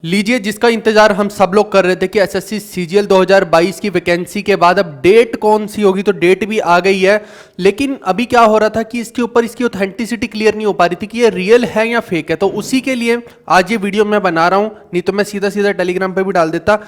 लीजिए, जिसका इंतजार हम सब लोग कर रहे थे कि एसएससी सीजीएल 2022 की वैकेंसी के बाद अब डेट कौन सी होगी, तो डेट भी आ गई है। लेकिन अभी क्या हो रहा था कि इसके ऊपर इसकी ऑथेंटिसिटी क्लियर नहीं हो पा रही थी कि ये रियल है या फेक है। तो उसी के लिए आज ये वीडियो मैं बना रहा हूं, नहीं तो मैं सीधा सीधा टेलीग्राम पे भी डाल देता।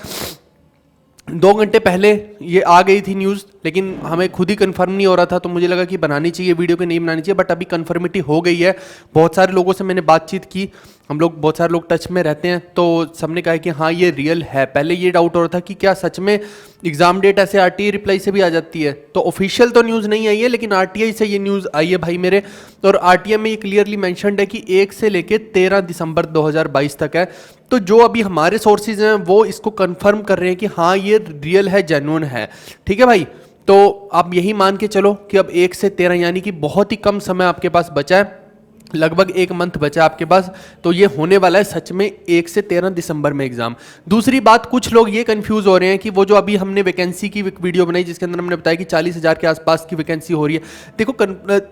2 घंटे पहले ये आ गई थी न्यूज़, लेकिन हमें खुद ही कंफर्म नहीं हो रहा था, तो मुझे लगा कि बनानी चाहिए वीडियो, कि नहीं बनानी चाहिए। बट अभी कंफर्मिटी हो गई है। बहुत सारे लोगों से मैंने बातचीत की, हम लोग बहुत सारे लोग टच में रहते हैं, तो सबने कहा कि हाँ ये रियल है। पहले ये डाउट हो रहा था कि क्या सच में एग्जाम डेट ऐसे आरटीआई रिप्लाई से भी आ जाती है। तो ऑफिशियल तो न्यूज़ नहीं आई है, लेकिन आरटीआई से ये न्यूज़ आई है भाई मेरे। और आरटीआई में ये क्लियरली मेंशन्ड है कि 1 से लेके 13 दिसंबर 2022 तक है। तो जो अभी हमारे सोर्सेज हैं वो इसको कंफर्म कर रहे हैं कि हाँ ये रियल है, जेन्युइन है। ठीक है भाई, तो आप यही मान के चलो कि अब 1 से 13 यानी कि बहुत ही कम समय आपके पास बचा है, लगभग 1 मंथ बचा आपके पास। तो ये होने वाला है सच में 1 से 13 दिसंबर में एग्जाम। दूसरी बात, कुछ लोग ये कंफ्यूज हो रहे हैं कि वो जो अभी हमने वैकेंसी की वीडियो बनाई जिसके अंदर हमने बताया कि 40,000 के आसपास की वैकेंसी हो रही है। देखो,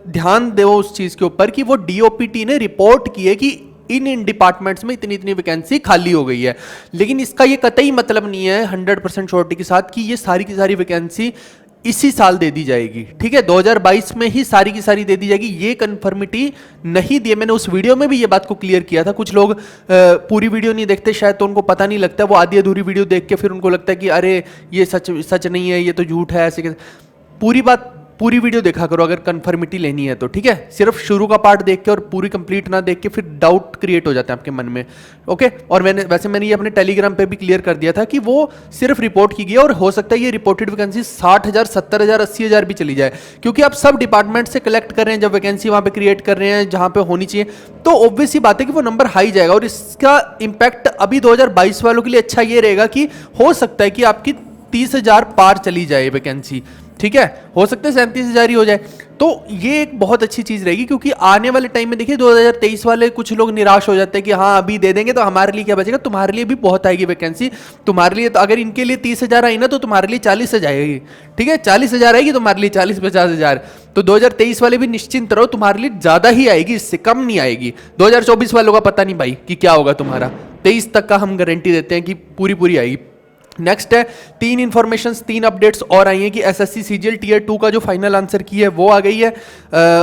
ध्यान दो उस चीज़ के ऊपर कि वो डीओपीटी ने रिपोर्ट की है कि इन डिपार्टमेंट्स में इतनी इतनी वैकेंसी खाली हो गई है। लेकिन इसका ये कतई मतलब नहीं है 100% श्योरिटी के साथ कि ये सारी की सारी वैकेंसी इसी साल दे दी जाएगी। ठीक है, 2022 में ही सारी की सारी दे दी जाएगी, ये कंफर्मिटी नहीं दी है। मैंने उस वीडियो में भी ये बात को क्लियर किया था। कुछ लोग पूरी वीडियो नहीं देखते शायद, तो उनको पता नहीं लगता। वो आधी अधूरी वीडियो देख के फिर उनको लगता है कि अरे ये सच नहीं है, ये तो झूठ है, ऐसे पूरी वीडियो देखा करो अगर कंफर्मिटी लेनी है तो। ठीक है, सिर्फ शुरू का पार्ट देख के और पूरी कंप्लीट ना देख के फिर डाउट क्रिएट हो जाते हैं आपके मन में। ओके, और मैंने ये अपने टेलीग्राम पे भी क्लियर कर दिया था कि वो सिर्फ रिपोर्ट की गई है, और हो सकता है ये रिपोर्टेड वैकेंसी 60,000, 70,000, 80,000 भी चली जाए, क्योंकि आप सब डिपार्टमेंट से कलेक्ट कर रहे हैं जब वैकेंसी वहां पे क्रिएट कर रहे हैं जहां पे होनी चाहिए, तो ऑब्वियस ही बात है कि वो नंबर हाई जाएगा। और इसका इंपैक्ट अभी 2022 वालों के लिए अच्छा ये रहेगा कि हो सकता है कि आपकी 30,000 पार चली जाए वैकेंसी। ठीक है, हो सकता है 37,000 ही हो जाए। तो ये एक बहुत अच्छी चीज रहेगी, क्योंकि आने वाले टाइम में देखिए 2023 वाले कुछ लोग निराश हो जाते हैं कि हाँ अभी दे देंगे तो हमारे लिए क्या बचेगा। तुम्हारे लिए भी बहुत आएगी वैकेंसी, तुम्हारे लिए तो अगर इनके लिए 30,000 आई ना तो तुम्हारे लिए 40 से जाएगी। ठीक है, 40,000 आएगी तुम्हारे लिए, 40-50,000। तो 2023 वाले भी निश्चिंत रहो, तुम्हारे लिए ज्यादा ही आएगी, इससे कम नहीं आएगी। 2024 वालों का पता नहीं भाई कि क्या होगा तुम्हारा, 23 तक का हम गारंटी देते हैं कि पूरी आएगी। नेक्स्ट है 3 इंफॉर्मेशन, 3 अपडेट्स और आई हैं कि एसएससी सीजीएल टीयर 2 का जो फाइनल आंसर की है वो आ गई है,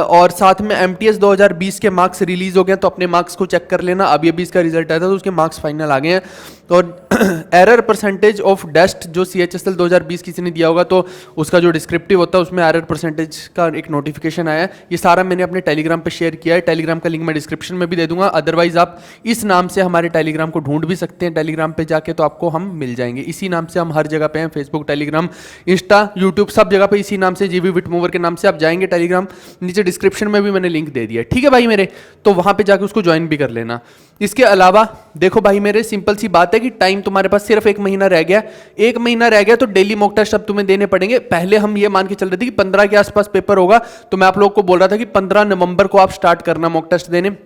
और साथ में एमटीएस 2020 के मार्क्स रिलीज हो गए, तो अपने मार्क्स को चेक कर लेना। अभी इसका रिजल्ट आया था तो उसके मार्क्स फाइनल आ गए हैं। और एरर परसेंटेज ऑफ डेस्ट जो सीएचएसएल 2020 किसी ने दिया होगा तो उसका जो डिस्क्रिप्टिव होता है उसमें एरर परसेंटेज का एक नोटिफिकेशन आया है। ये सारा मैंने अपने टेलीग्राम पे शेयर किया है, टेलीग्राम का लिंक मैं डिस्क्रिप्शन में भी दे दूंगा। अदरवाइज आप इस नाम से हमारे टेलीग्राम को ढूंढ भी सकते हैं, टेलीग्राम पे जाके तो आपको हम मिल जाएंगे। इसी नाम से हम हर जगह पे हैं, फेसबुक, टेलीग्राम, इंस्टा, यूट्यूब, सब जगह पे इसी नाम से, जीवी विटमूवर के नाम से आप जाएंगे टेलीग्राम, नीचे डिस्क्रिप्शन में भी मैंने लिंक दे दिया है। ठीक है भाई मेरे, तो वहां पे जाके उसको ज्वाइन भी कर लेना। इसके अलावा देखो भाई मेरे, सिंपल सी बात है कि टाइम तुम्हारे पास सिर्फ 1 महीना रह गया। 1 महीना रह गया तो डेली मॉक टेस्ट अब तुम्हें देने पड़ेंगे। पहले हम ये मान के चल रहे थे कि 15 के आसपास पेपर होगा, तो मैं आप लोगों को बोल रहा था कि 15 नवंबर को आप स्टार्ट करना मॉक टेस्ट देने।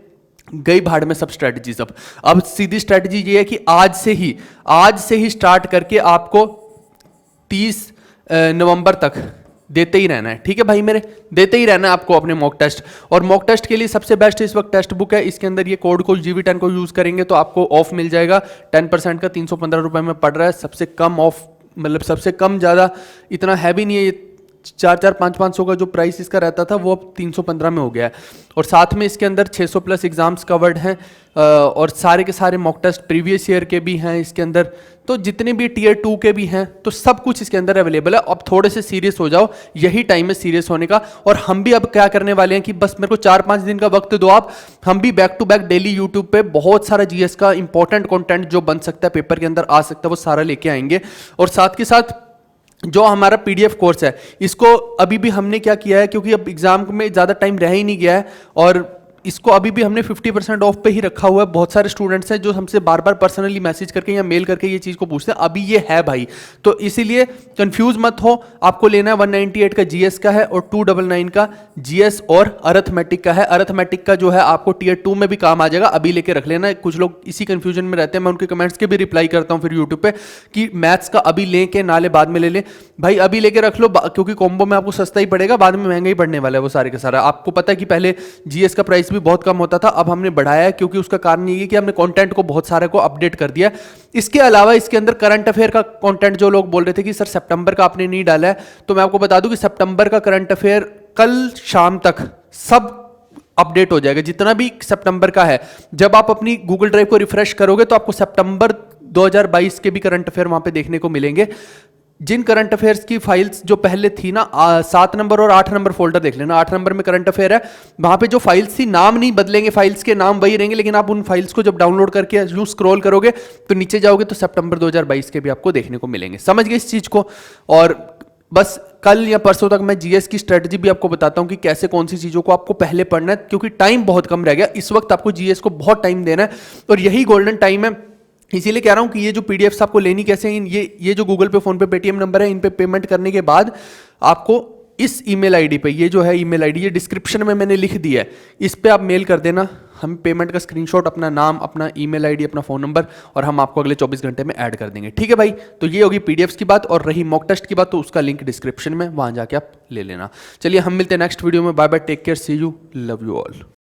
गई भाड़ में सब स्ट्रेटजी। अब सीधी स्ट्रेटजी ये है कि आज से ही स्टार्ट करके आपको 30 नवंबर तक देते ही रहना है। ठीक है भाई मेरे, देते ही रहना है आपको अपने मॉक टेस्ट। और मॉक टेस्ट के लिए सबसे बेस्ट इस वक्त टेक्स्ट बुक है। इसके अंदर ये कोड को GV10 को यूज करेंगे तो आपको ऑफ मिल जाएगा 10% का, 315 रुपए में पड़ रहा है। सबसे कम ऑफ, मतलब सबसे कम, ज़्यादा इतना हैवी नहीं है ये। 400, 500 का जो प्राइस इसका रहता था वो अब 315 में हो गया है। और साथ में इसके अंदर 600 प्लस एग्जाम्स कवर्ड हैं, और सारे के सारे मॉक टेस्ट प्रीवियस ईयर के भी हैं इसके अंदर। तो जितने भी टीयर 2 के भी हैं, तो सब कुछ इसके अंदर अवेलेबल है। अब थोड़े से सीरियस हो जाओ, यही टाइम है सीरियस होने का। और हम भी अब क्या करने वाले हैं कि बस मेरे को 4-5 दिन का वक्त दो आप, हम भी back to back daily YouTube पे बहुत सारा जीएस का इंपॉर्टेंट कंटेंट जो बन सकता है, पेपर के अंदर आ सकता है, वो सारा लेके आएंगे। और साथ के साथ जो हमारा पीडीएफ कोर्स है, इसको अभी भी हमने क्या किया है, क्योंकि अब एग्जाम में ज़्यादा टाइम रह ही नहीं गया है, और इसको अभी भी हमने 50% ऑफ पे ही रखा हुआ है। बहुत सारे स्टूडेंट्स हैं जो हमसे बार बार पर्सनली मैसेज करके या मेल करके ये चीज़ को पूछते हैं। अभी ये है भाई, तो इसीलिए कंफ्यूज मत हो। आपको लेना है 198 का जीएस का है और 299 का जीएस और अरिथमेटिक का है। अरिथमेटिक का जो है आपको टीयर 2 में भी काम आ जाएगा, अभी लेके रख लेना। कुछ लोग इसी कंफ्यूजन में रहते हैं, मैं उनके कमेंट्स के भी रिप्लाई करता हूँ फिर यूट्यूब पे कि मैथ्स का अभी लें के ना ले, बाद में ले लें। भाई अभी लेके रख लो, क्योंकि कॉम्बो में आपको सस्ता ही पड़ेगा, बाद में महंगा ही पड़ने वाला है वो सारे का सारा। आपको पता है कि पहले जीएस का प्राइस भी बहुत कम होता था, अब हमने बढ़ाया है क्योंकि उसका कारण ये है कि हमने कंटेंट को बहुत सारे को अपडेट कर दिया। इसके अलावा इसके अंदर करंट अफेयर का कंटेंट, जो लोग बोल रहे थे कि सर सितंबर का आपने नहीं डाला है, तो मैं आपको बता दूं कि सितंबर का करंट अफेयर कल शाम तक सब अपडेट हो जाएगा, जितना भी सितंबर का है। जब आप अपनी गूगल ड्राइव को रिफ्रेश करोगे तो आपको सितंबर 2022 के भी करंट अफेयर वहां पे देखने को मिलेंगे। जिन करंट अफेयर्स की फाइल्स जो पहले थी ना, 7 नंबर और 8 नंबर फोल्डर देख लेना। 8 नंबर में करंट अफेयर है, वहां पे जो फाइल्स थी नाम नहीं बदलेंगे, फाइल्स के नाम वही रहेंगे, लेकिन आप उन फाइल्स को जब डाउनलोड करके यूं स्क्रॉल करोगे तो नीचे जाओगे तो सितंबर 2022 के भी आपको देखने को मिलेंगे। समझ गए इस चीज को? और बस कल या परसों तक मैं जीएस की स्ट्रेटजी भी आपको बताता हूं कि कैसे कौन सी चीजों को आपको पहले पढ़ना है, क्योंकि टाइम बहुत कम रह गया। इस वक्त आपको जीएस को बहुत टाइम देना है और यही गोल्डन टाइम है। इसीलिए कह रहा हूं कि ये जो पीडीएफ्स आपको लेनी कैसे हैं, ये जो गूगल पे, फोन पे, पेटीएम नंबर है, इन पे पेमेंट करने के बाद आपको इस ईमेल आईडी पे, ये जो है ईमेल आईडी, ये डिस्क्रिप्शन में मैंने लिख दिया है, इस पे आप मेल कर देना। हम पेमेंट का स्क्रीनशॉट, अपना नाम, अपना ईमेल आईडी, अपना फोन नंबर, और हम आपको अगले 24 घंटे में ऐड कर देंगे। ठीक है भाई? तो ये होगी पीडीएफ्स की बात। और रही मॉक टेस्ट की बात, तो उसका लिंक डिस्क्रिप्शन में, वहां जाके आप ले लेना। चलिए हम मिलते हैं नेक्स्ट वीडियो में। Bye bye, take care, see you, love you all.